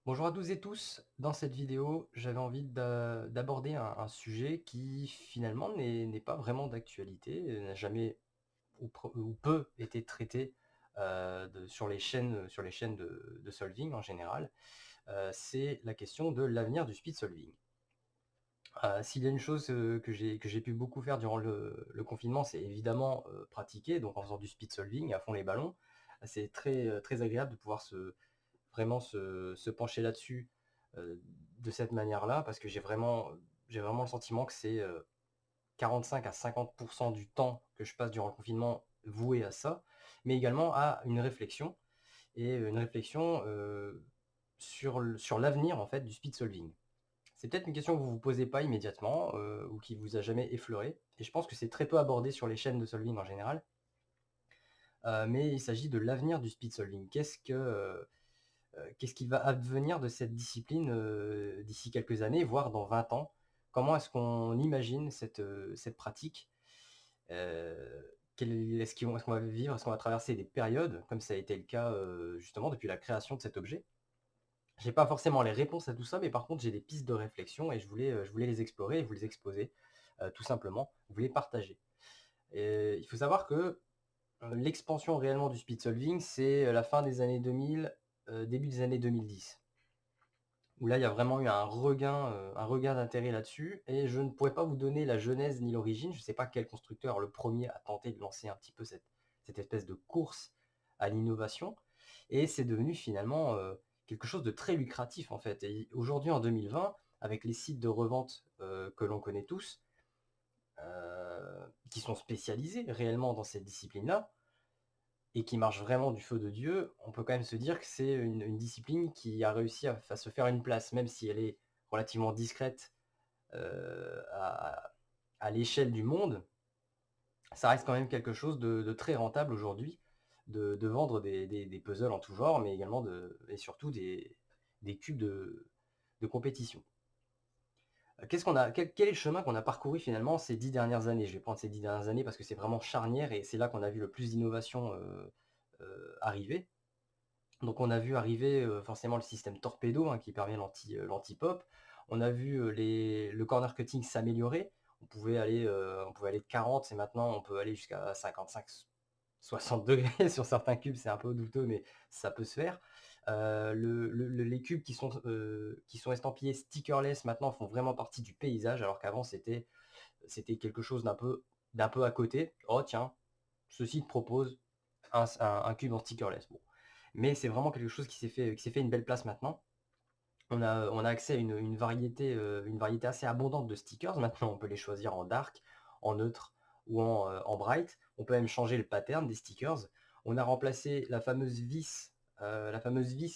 Bonjour à tous et tous. Dans cette vidéo, j'avais envie d'aborder un sujet qui finalement n'est pas vraiment d'actualité, n'a jamais ou peu été traité sur les chaînes de solving en général. C'est la question de l'avenir du speed solving. S'il y a une chose que j'ai pu beaucoup faire durant le confinement, c'est évidemment pratiquer, donc en faisant du speed solving à fond les ballons. C'est très agréable de pouvoir vraiment se pencher là-dessus, de cette manière-là, parce que j'ai vraiment le sentiment que c'est, 45 à 50 du temps que je passe durant le confinement voué à ça, mais également à une réflexion une réflexion, sur l'avenir, en fait, du speed solving. C'est peut-être une question que vous vous posez pas immédiatement, ou qui vous a jamais effleuré et je pense que c'est très peu abordé sur les chaînes de solving en général, mais il s'agit de l'avenir du speed solving. Qu'est-ce qui va advenir de cette discipline, d'ici quelques années, voire dans 20 ans? Comment est-ce qu'on imagine cette pratique? Est-ce qu'on va vivre, est-ce qu'on va traverser des périodes, comme ça a été le cas, justement depuis la création de cet objet? J'ai pas forcément les réponses à tout ça, mais par contre j'ai des pistes de réflexion et je voulais les explorer et vous les exposer, tout simplement, vous les partager. Et il faut savoir que, l'expansion réellement du speed solving, c'est, la fin des années 2000, début des années 2010. Où là, il y a vraiment eu un regain d'intérêt là-dessus et je ne pourrais pas vous donner la genèse ni l'origine. Je ne sais pas quel constructeur, le premier a tenté de lancer un petit peu cette espèce de course à l'innovation et c'est devenu finalement, quelque chose de très lucratif, en fait et aujourd'hui, en 2020, avec les sites de revente, que l'on connaît tous, qui sont spécialisés réellement dans cette discipline-là, et qui marche vraiment du feu de Dieu, on peut quand même se dire que c'est une discipline qui a réussi à se faire une place, même si elle est relativement discrète, à l'échelle du monde. Ça reste quand même quelque chose de très rentable aujourd'hui, de vendre des puzzles en tout genre, mais également et surtout des cubes de compétition. Quel est le chemin qu'on a parcouru finalement ces 10 dernières années? Je vais prendre ces 10 dernières années parce que c'est vraiment charnière et c'est là qu'on a vu le plus d'innovations, arriver. Donc on a vu arriver, forcément le système torpedo, hein, qui permet l'anti-pop. On a vu, le corner cutting s'améliorer. On pouvait aller de 40 et maintenant on peut aller jusqu'à 55-60 degrés sur certains cubes, c'est un peu douteux, mais ça peut se faire. Les cubes qui sont estampillés stickerless maintenant font vraiment partie du paysage, alors qu'avant c'était quelque chose d'un peu à côté. «Oh tiens, ceci te propose un cube en stickerless». Bon, mais c'est vraiment quelque chose qui s'est fait une belle place maintenant. On a accès à une variété assez abondante de stickers. Maintenant, on peut les choisir en dark, en neutre ou en bright. On peut même changer le pattern des stickers. On a remplacé la fameuse vis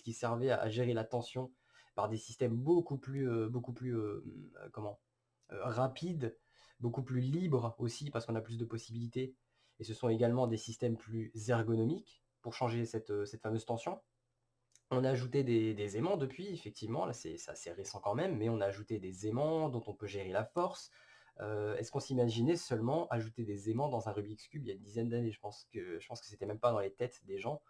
qui servait à gérer la tension par des systèmes beaucoup plus, rapides, beaucoup plus libres aussi parce qu'on a plus de possibilités et ce sont également des systèmes plus ergonomiques pour changer cette fameuse tension. On a ajouté des aimants depuis, effectivement, là c'est assez récent quand même, mais on a ajouté des aimants dont on peut gérer la force. Est-ce qu'on s'imaginait seulement ajouter des aimants dans un Rubik's Cube il y a une dizaine d'années? Je pense que c'était même pas dans les têtes des gens.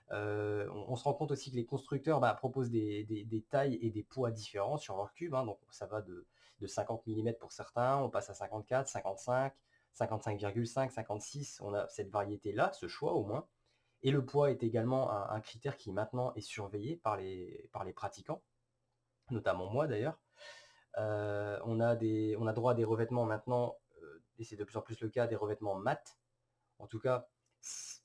On se rend compte aussi que les constructeurs, bah, proposent des tailles et des poids différents sur leurs cubes, hein, donc ça va de 50 millimètres pour certains, on passe à 54, 55, 55,5, 56. On a cette variété-là, ce choix au moins. Et le poids est également un critère qui maintenant est surveillé par les pratiquants, notamment moi d'ailleurs. On a droit à des revêtements maintenant, et c'est de plus en plus le cas, des revêtements mat. En tout cas, c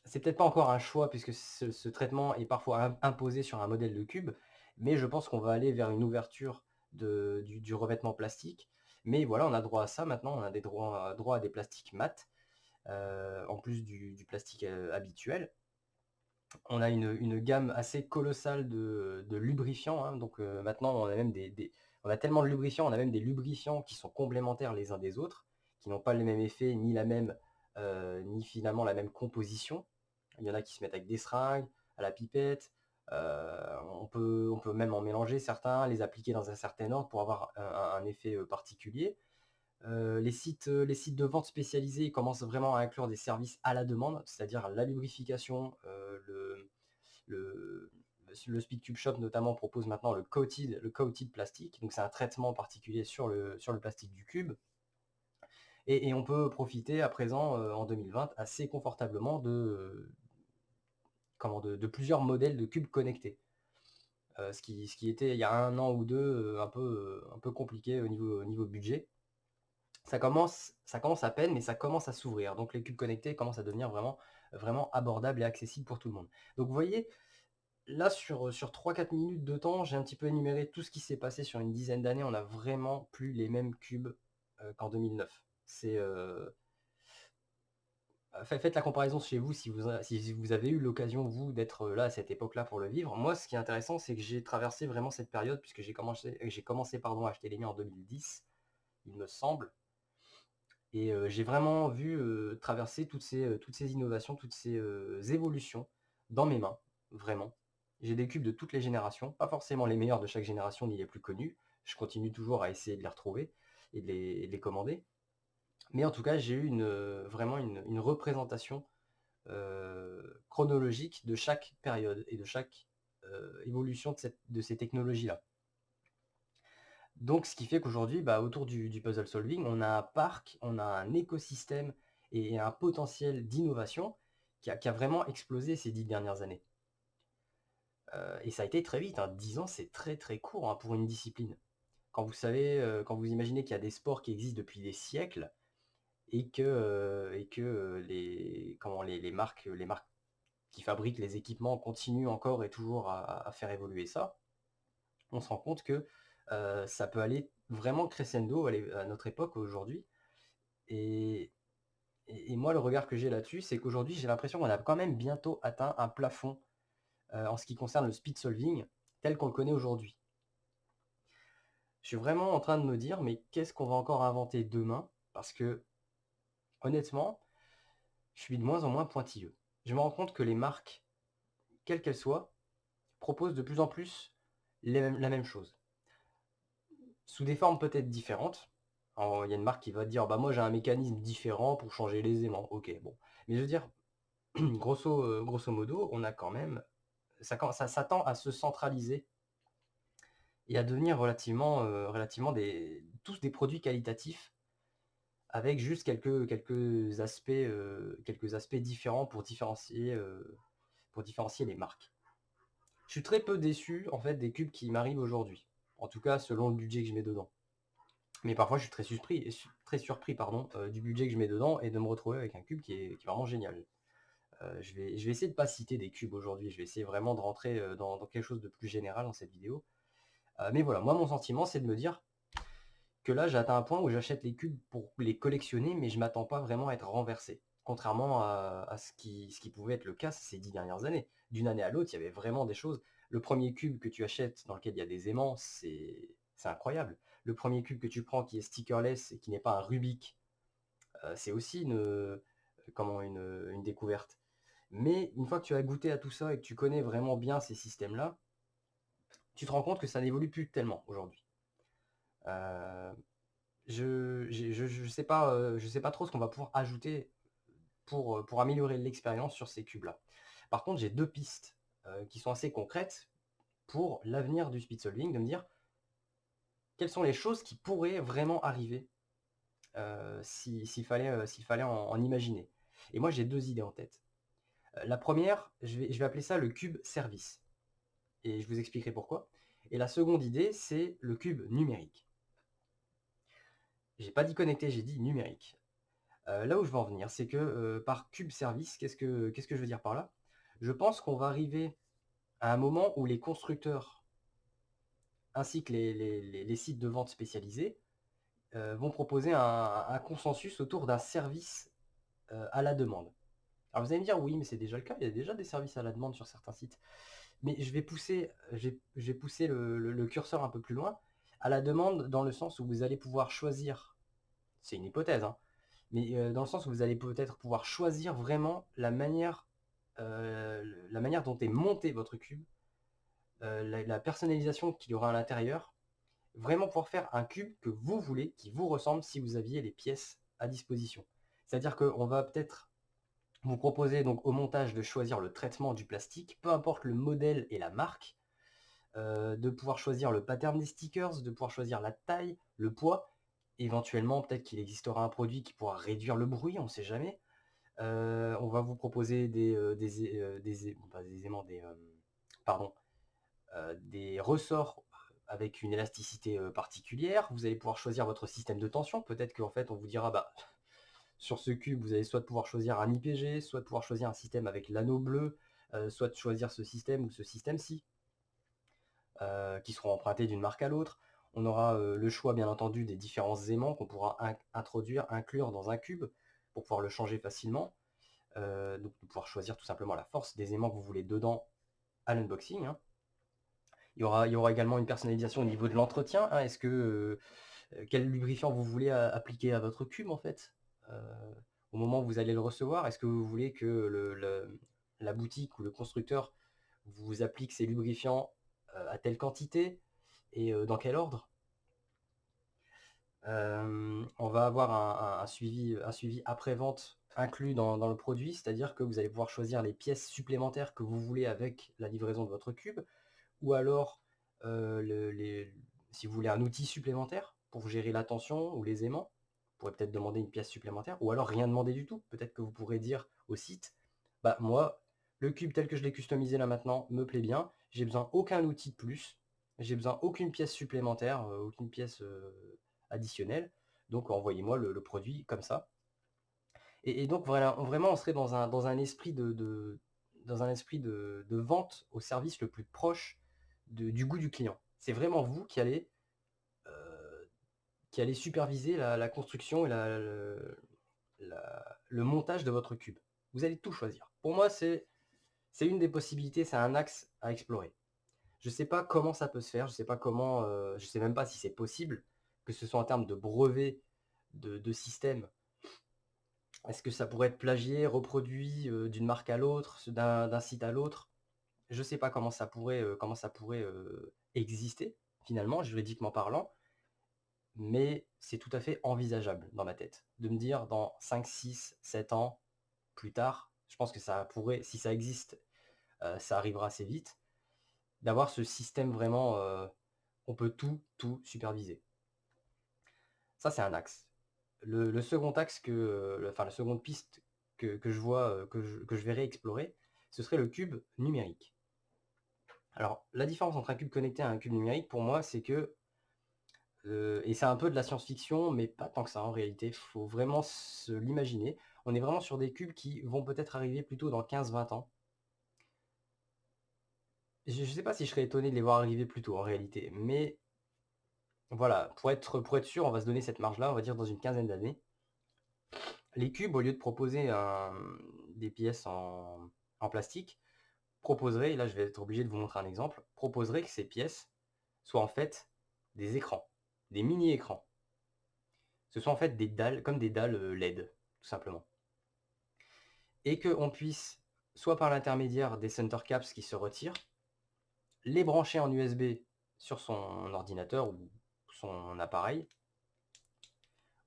c'est peut-être pas encore un choix puisque ce traitement est parfois imposé sur un modèle de cube, mais je pense qu'on va aller vers une ouverture du revêtement plastique. Mais voilà, on a droit à ça maintenant, on a droit à des plastiques mat, en plus du plastique, habituel. On a une gamme assez colossale de lubrifiants, hein, donc maintenant on a même on a tellement de lubrifiants, on a même des lubrifiants qui sont complémentaires les uns des autres, qui n'ont pas le même effet, ni finalement la même composition. Il y en a qui se mettent avec des seringues, à la pipette, on peut même en mélanger certains, les appliquer dans un certain ordre pour avoir un effet, particulier. Les sites de vente spécialisés commencent vraiment à inclure des services à la demande, c'est-à-dire la lubrification, le le Speedcube Shop notamment propose maintenant le coated plastique, donc c'est un traitement particulier sur le plastique du cube. Et on peut profiter à présent, en 2020, assez confortablement de plusieurs modèles de cubes connectés. Ce qui était il y a 1 an ou 2 un peu compliqué au niveau budget. Ça commence à peine, mais ça commence à s'ouvrir. Donc les cubes connectés commencent à devenir vraiment abordables et accessibles pour tout le monde. Donc vous voyez, là sur 3-4 minutes de temps, j'ai un petit peu énuméré tout ce qui s'est passé sur une dizaine d'années. On n'a vraiment plus les mêmes cubes qu'en 2009. Faites la comparaison chez vous si vous avez eu l'occasion, vous, d'être là à cette époque-là pour le vivre. Moi, ce qui est intéressant, c'est que j'ai traversé vraiment cette période, puisque j'ai commencé à acheter les miens en 2010, il me semble. Et j'ai vraiment vu traverser toutes ces innovations, toutes ces évolutions dans mes mains, vraiment. J'ai des cubes de toutes les générations, pas forcément les meilleurs de chaque génération ni les plus connus. Je continue toujours à essayer de les retrouver et de les commander. Mais en tout cas, j'ai eu vraiment une représentation chronologique de chaque période et de chaque évolution de ces technologies-là. Donc, ce qui fait qu'aujourd'hui, autour du puzzle solving, on a un parc, on a un écosystème et un potentiel d'innovation qui a vraiment explosé ces 10 dernières années. Et ça a été très vite, hein. 10 ans, c'est très très court, hein, pour une discipline. Quand vous imaginez qu'il y a des sports qui existent depuis des siècles et que les marques qui fabriquent les équipements continuent encore et toujours à faire évoluer ça, on se rend compte que ça peut aller vraiment crescendo à notre époque aujourd'hui. Et, et moi, le regard que j'ai là-dessus, c'est qu'aujourd'hui, j'ai l'impression qu'on a quand même bientôt atteint un plafond en ce qui concerne le speed solving tel qu'on le connaît aujourd'hui. Je suis vraiment en train de me dire, mais qu'est-ce qu'on va encore inventer demain? Parce que, honnêtement, je suis de moins en moins pointilleux. Je me rends compte que les marques, quelles qu'elles soient, proposent de plus en plus la même chose, sous des formes peut-être différentes. Alors, il y a une marque qui va dire, bah moi j'ai un mécanisme différent pour changer les aimants. Ok, bon. Mais je veux dire, grosso modo, on a quand même, ça s'attend à se centraliser et à devenir relativement tous des produits qualitatifs avec juste quelques aspects différents pour différencier les marques. Je suis très peu déçu en fait des cubes qui m'arrivent aujourd'hui. En tout cas, selon le budget que je mets dedans. Mais parfois, je suis très surpris du budget que je mets dedans et de me retrouver avec un cube qui est vraiment génial. Je vais essayer de ne pas citer des cubes aujourd'hui. Je vais essayer vraiment de rentrer dans quelque chose de plus général dans cette vidéo. Mais voilà, moi, mon sentiment, c'est de me dire que là, j'ai atteint un point où j'achète les cubes pour les collectionner, mais je m'attends pas vraiment à être renversé. Contrairement à ce qui pouvait être le cas ces 10 dernières années. D'une année à l'autre, il y avait vraiment des choses. Le premier cube que tu achètes dans lequel il y a des aimants, c'est incroyable. Le premier cube que tu prends qui est stickerless et qui n'est pas un Rubik, c'est aussi une découverte. Mais une fois que tu as goûté à tout ça et que tu connais vraiment bien ces systèmes-là, tu te rends compte que ça n'évolue plus tellement aujourd'hui. Euh, je sais pas trop ce qu'on va pouvoir ajouter pour améliorer l'expérience sur ces cubes-là. Par contre, j'ai 2 pistes qui sont assez concrètes pour l'avenir du speed solving, de me dire quelles sont les choses qui pourraient vraiment arriver s'il fallait en imaginer. Et moi, j'ai 2 idées en tête. La première, je vais appeler ça le cube service. Et je vous expliquerai pourquoi. Et la seconde idée, c'est le cube numérique. J'ai pas dit connecté, j'ai dit numérique. Là où je veux en venir, c'est que par cube service, qu'est-ce que je veux dire par là? Je pense qu'on va arriver à un moment où les constructeurs ainsi que les sites de vente spécialisés vont proposer un consensus autour d'un service à la demande. Alors vous allez me dire, oui, mais c'est déjà le cas, il y a déjà des services à la demande sur certains sites. Mais je vais pousser le curseur un peu plus loin, à la demande dans le sens où vous allez pouvoir choisir, c'est une hypothèse, hein, mais dans le sens où vous allez peut-être pouvoir choisir vraiment la manière dont est monté votre cube, la personnalisation qu'il y aura à l'intérieur, vraiment pouvoir faire un cube que vous voulez, qui vous ressemble si vous aviez les pièces à disposition. C'est-à-dire qu'on va peut-être Vous proposez donc au montage de choisir le traitement du plastique, peu importe le modèle et la marque, de pouvoir choisir le pattern des stickers, de pouvoir choisir la taille, le poids. Éventuellement, peut-être qu'il existera un produit qui pourra réduire le bruit, on ne sait jamais. On va vous proposer pas des aimants, pardon, des ressorts avec une élasticité particulière. Vous allez pouvoir choisir votre système de tension. Peut-être qu'en fait, on vous dira, bah, sur ce cube, vous allez soit pouvoir choisir un IPG, soit pouvoir choisir un système avec l'anneau bleu, soit choisir ce système ou ce système-ci, qui seront empruntés d'une marque à l'autre. On aura le choix, bien entendu, des différents aimants qu'on pourra introduire, inclure dans un cube pour pouvoir le changer facilement. Donc, de pouvoir choisir tout simplement la force des aimants que vous voulez dedans à l'unboxing, hein. Il y aura également une personnalisation au niveau de l'entretien, hein. Est-ce que quel lubrifiant vous voulez appliquer à votre cube en fait au moment où vous allez le recevoir? Est-ce que vous voulez que la boutique ou le constructeur vous applique ces lubrifiants à telle quantité et dans quel ordre? On va avoir un suivi après-vente inclus dans le produit, c'est-à-dire que vous allez pouvoir choisir les pièces supplémentaires que vous voulez avec la livraison de votre cube, ou alors si vous voulez un outil supplémentaire pour gérer la tension ou les aimants, vous pourrez peut-être demander une pièce supplémentaire, ou alors rien demander du tout. Peut-être que vous pourrez dire au site, bah moi, le cube tel que je l'ai customisé là maintenant me plaît bien, j'ai besoin aucun outil de plus, j'ai besoin aucune pièce supplémentaire, aucune pièce additionnelle, donc envoyez-moi le produit comme ça. Et donc voilà, vraiment, on serait dans un esprit de vente au service le plus proche du goût du client. C'est vraiment vous qui allez superviser la construction et le montage de votre cube. Vous allez tout choisir. Pour moi, c'est une des possibilités, c'est un axe à explorer. Je ne sais pas comment ça peut se faire, je sais pas comment, je sais même pas si c'est possible, que ce soit en termes de brevets de système. Est-ce que ça pourrait être plagié, reproduit, d'une marque à l'autre, d'un site à l'autre? Je ne sais pas comment ça pourrait exister, finalement, juridiquement parlant, mais c'est tout à fait envisageable dans ma tête. De me dire dans 5, 6, 7 ans plus tard, je pense que ça pourrait, si ça existe, ça arrivera assez vite, d'avoir ce système vraiment, on peut tout superviser. Ça, c'est un axe. Le second axe la seconde piste que je vois, que je verrais explorer, ce serait le cube numérique. Alors, la différence entre un cube connecté et un cube numérique, pour moi, c'est que, et c'est un peu de la science-fiction, mais pas tant que ça en réalité, il faut vraiment se l'imaginer. On est vraiment sur des cubes qui vont peut-être arriver plutôt dans 15-20 ans. Je ne sais pas si je serais étonné de les voir arriver plus tôt en réalité, mais voilà, pour être sûr, on va se donner cette marge-là, on va dire dans une quinzaine d'années. Les cubes, au lieu de proposer des pièces en plastique, proposeraient, et là je vais être obligé de vous montrer un exemple, proposeraient que ces pièces soient en fait des écrans, des mini-écrans. Ce sont en fait des dalles, comme des dalles LED, tout simplement. Et qu'on puisse, soit par l'intermédiaire des center caps qui se retirent, les brancher en USB sur son ordinateur ou son appareil,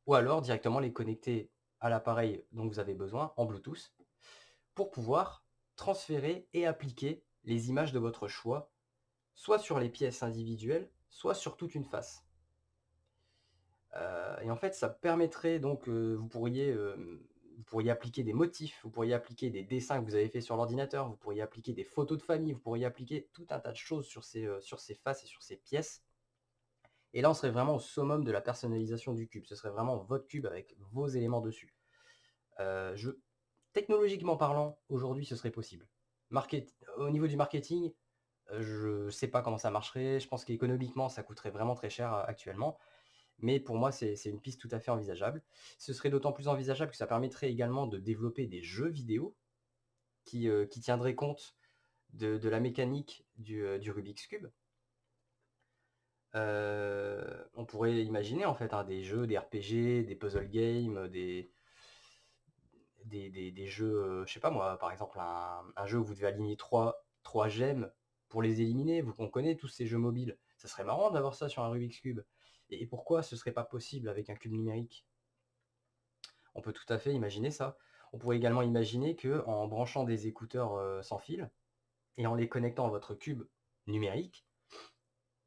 ou alors directement les connecter à l'appareil dont vous avez besoin en Bluetooth, pour pouvoir transférer et appliquer les images de votre choix, soit sur les pièces individuelles, soit sur toute une face. Et en fait, ça permettrait donc, vous pourriez appliquer des motifs, vous pourriez appliquer des dessins que vous avez fait sur l'ordinateur, vous pourriez appliquer des photos de famille, vous pourriez appliquer tout un tas de choses sur ces faces et sur ces pièces. Et là, on serait vraiment au summum de la personnalisation du cube. Ce serait vraiment votre cube avec vos éléments dessus. Euh, je, Technologiquement parlant, aujourd'hui, ce serait possible. Au niveau du marketing, je ne sais pas comment ça marcherait. Je pense qu'économiquement, ça coûterait vraiment très cher actuellement. Mais pour moi, c'est une piste tout à fait envisageable. Ce serait d'autant plus envisageable que ça permettrait également de développer des jeux vidéo qui tiendraient compte de la mécanique du Rubik's Cube. On pourrait imaginer en fait, hein, des jeux, des RPG, des puzzle games, des jeux, je sais pas moi, par exemple un jeu où vous devez aligner trois gemmes pour les éliminer. On connaît tous ces jeux mobiles. Ça serait marrant d'avoir ça sur un Rubik's Cube. Et pourquoi ce serait pas possible avec un cube numérique? On peut tout à fait imaginer ça. On pourrait également imaginer qu'en branchant des écouteurs, sans fil et en les connectant à votre cube numérique,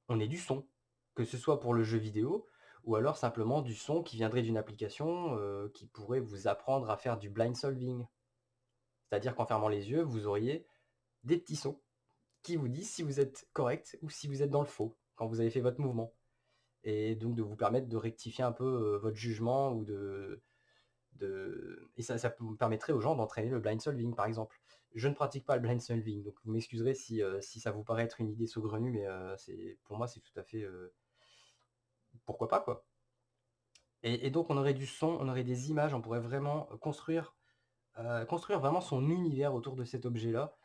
on ait du son. Que ce soit pour le jeu vidéo ou alors simplement du son qui viendrait d'une application, qui pourrait vous apprendre à faire du blind solving. C'est-à-dire qu'en fermant les yeux, vous auriez des petits sons qui vous disent si vous êtes correct ou si vous êtes dans le faux, quand vous avez fait votre mouvement. Et donc de vous permettre de rectifier un peu, votre jugement ou et ça vous permettrait aux gens d'entraîner le blind solving, par exemple. Je ne pratique pas le blind solving, donc vous m'excuserez si ça vous paraît être une idée saugrenue, mais c'est pour moi, c'est tout à fait, pourquoi pas, quoi? Et donc on aurait du son, on aurait des images, on pourrait vraiment, construire vraiment son univers autour de cet objet-là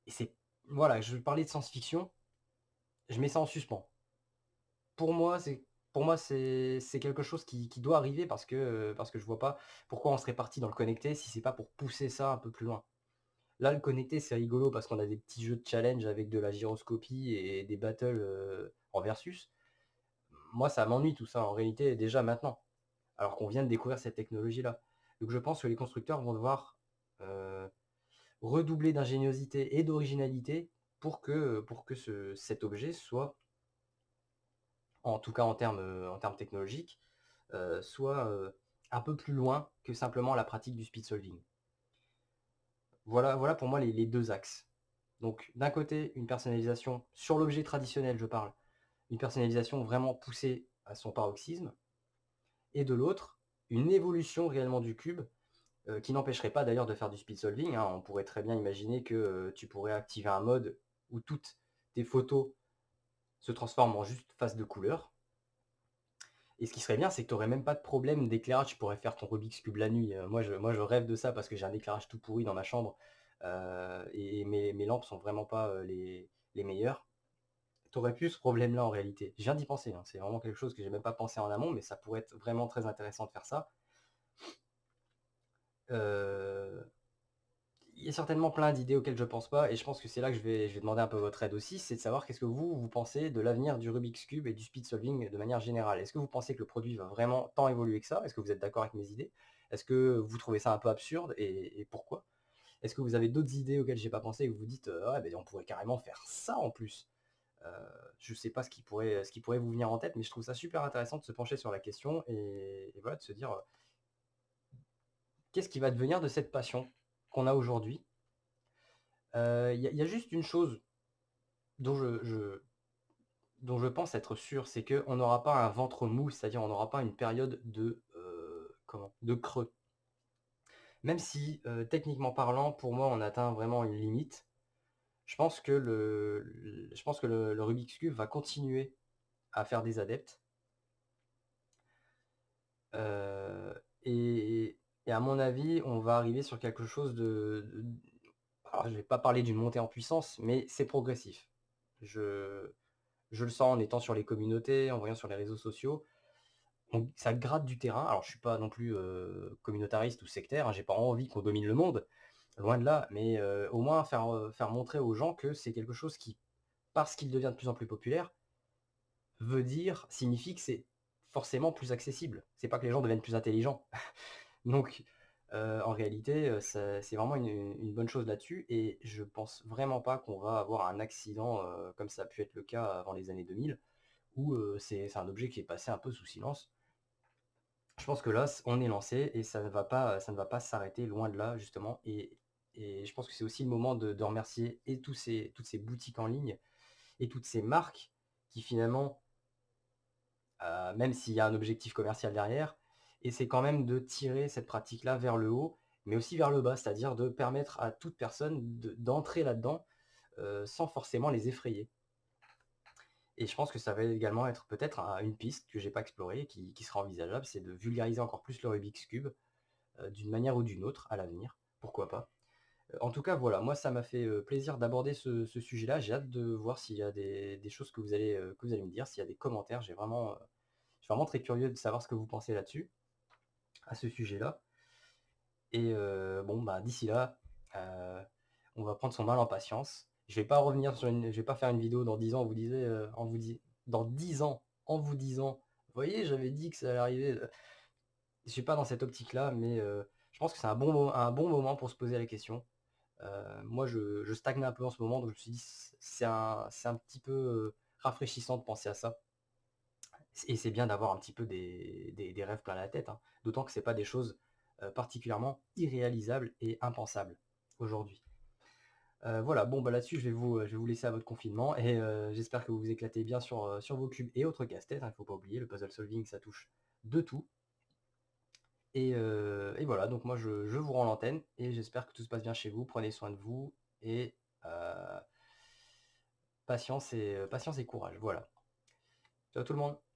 et c'est voilà, je parlais de science-fiction, je mets ça en suspens. Pour moi, c'est quelque chose qui doit arriver parce que je vois pas pourquoi on serait parti dans le connecté si c'est pas pour pousser ça un peu plus loin. Là, le connecté, c'est rigolo parce qu'on a des petits jeux de challenge avec de la gyroscopie et des battles, en versus. Moi, ça m'ennuie tout ça en réalité déjà maintenant, alors qu'on vient de découvrir cette technologie-là. Donc je pense que les constructeurs vont devoir, heu, redoubler d'ingéniosité et d'originalité pour que cet objet soit, en tout cas en termes technologiques, soit, un peu plus loin que simplement la pratique du speed solving. Voilà pour moi les 2 axes. Donc d'un côté, une personnalisation sur l'objet traditionnel, je parle, une personnalisation vraiment poussée à son paroxysme et de l'autre, une évolution réellement du cube, qui n'empêcherait pas d'ailleurs de faire du speed solving, hein. On pourrait très bien imaginer que, tu pourrais activer un mode où toutes tes photos se transforment en juste face de couleur. Et ce qui serait bien, c'est que tu aurais même pas de problème d'éclairage. Tu pourrais faire ton Rubik's Cube la nuit. Moi, je rêve de ça parce que j'ai un éclairage tout pourri dans ma chambre, et mes lampes sont vraiment pas, les meilleures. Tu aurais plus ce problème-là en réalité. Je viens d'y penser, hein. C'est vraiment quelque chose que j'ai même pas pensé en amont, mais ça pourrait être vraiment très intéressant de faire ça. Heu, il y a certainement plein d'idées auxquelles je pense pas et je pense que c'est là que je vais demander un peu votre aide aussi, c'est de savoir qu'est-ce que vous pensez de l'avenir du Rubik's Cube et du speed solving de manière générale? Est-ce que vous pensez que le produit va vraiment tant évoluer que ça? Est-ce que vous êtes d'accord avec mes idées? Est-ce que vous trouvez ça un peu absurde et pourquoi? Est-ce que vous avez d'autres idées auxquelles j'ai pas pensé et que vous vous dites: «Ouais, beh, on pourrait carrément faire ça en plus»? Heu, je sais pas ce qui pourrait vous venir en tête, mais je trouve ça super intéressant de se pencher sur la question et voilà, de se dire, «Qu'est-ce qui va devenir de cette passion qu'on a aujourd'hui?» Il y a juste une chose dont dont je pense être sûr, c'est qu'on n'aura pas un ventre mou, c'est-à-dire on n'aura pas une période de, comment? De creux. Même si, techniquement parlant, pour moi, on atteint vraiment une limite, je pense que le Rubik's Cube va continuer à faire des adeptes, et à mon avis, on va arriver sur quelque chose alors je vais pas parler d'une montée en puissance, mais c'est progressif. Je je le sens en étant sur les communautés, en voyant sur les réseaux sociaux. Ça gratte du terrain. Alors je suis pas non plus, communautariste ou sectaire, hein, j'ai pas envie qu'on domine le monde, loin de là, mais au moins faire montrer aux gens que c'est quelque chose qui, parce qu'il devient de plus en plus populaire, signifie que c'est forcément plus accessible. C'est pas que les gens deviennent plus intelligents. Donc en réalité, c'est vraiment une bonne chose là-dessus et je pense vraiment pas qu'on va avoir un accident, comme ça a pu être le cas avant les années 2000 où, c'est un objet qui est passé un peu sous silence. Je pense que là, on est lancé et ça ne va pas s'arrêter, loin de là, justement et je pense que c'est aussi le moment de remercier et toutes ces boutiques en ligne et toutes ces marques qui finalement, même s'il y a un objectif commercial derrière, essaient quand même de tirer cette pratique-là vers le haut, mais aussi vers le bas. C'est-à-dire de permettre à toute personne d'entrer là-dedans, sans forcément les effrayer. Et je pense que ça va également être peut-être une piste que j'ai pas explorée, qui sera envisageable, c'est de vulgariser encore plus le Rubik's Cube, d'une manière ou d'une autre à l'avenir, pourquoi pas. En tout cas, voilà, moi ça m'a fait, plaisir d'aborder ce sujet-là. J'ai hâte de voir s'il y a des choses que vous allez me dire, s'il y a des commentaires. Je suis vraiment très curieux de savoir ce que vous pensez là-dessus, à ce sujet-là et bon, bah, d'ici là, heu, on va prendre son mal en patience. Je vais pas faire une vidéo dans 10 ans, en vous di dans 10 ans, en vous disant: «Vous voyez, j'avais dit que ça allait arriver», je suis pas dans cette optique-là, mais Je pense que c'est un bon moment pour se poser la question. Moi, je stagne un peu en ce moment, donc je me suis dit: C'est un petit peu, rafraîchissant de penser à ça et c'est bien d'avoir un petit peu des rêves plein la tête, hein. D'autant que c'est pas des choses, particulièrement irréalisables et impensables aujourd'hui. Voilà, bon, bah, là-dessus, je vais vous laisser à votre confinement et j'espère que vous vous éclatez bien sur vos cubes et autres casse-têtes, hein, il ne faut pas oublier, le puzzle solving, ça touche de tout et voilà, donc moi, je vous rends l'antenne et j'espère que tout se passe bien chez vous. Prenez soin de vous et patience et courage, voilà. Ciao tout le monde.